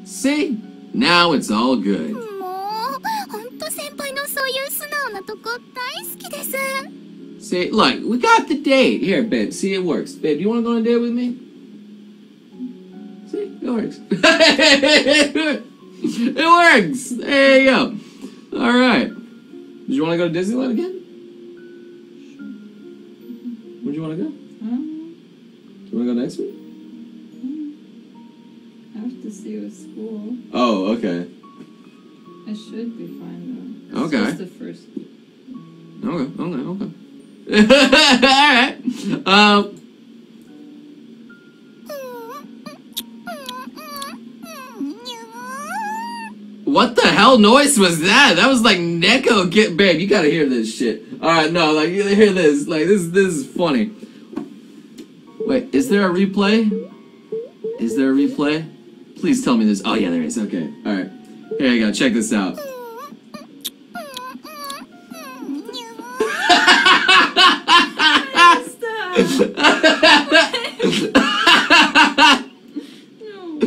See? Now it's all good. See, look, we got the date. Here, babe, see, it works. Babe, you want to go on a date with me? See, it works. It works. There you go. All right. Did you want to go to Disneyland again? Where'd you want to go? Do you want to go next week? I have to see with school. Oh, okay. I should be fine though. It's Okay. just the first. Okay. Alright. What the hell noise was that? That was like Neko babe, you gotta hear this shit. Alright, no, like, you hear this. Like, this is funny. Wait, is there a replay? Is there a replay? Please tell me this. Oh, yeah, there is. Okay. Alright. Here you go. Check this out.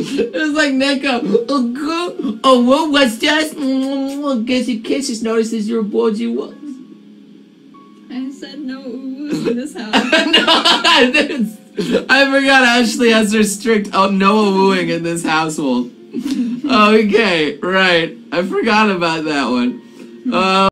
It's like Neko. Oh, what was that? Guess in case just notices your board you was. I said no oohs in this house. No, I forgot Ashley has her strict no wooing in this household. Okay, right. I forgot about that one.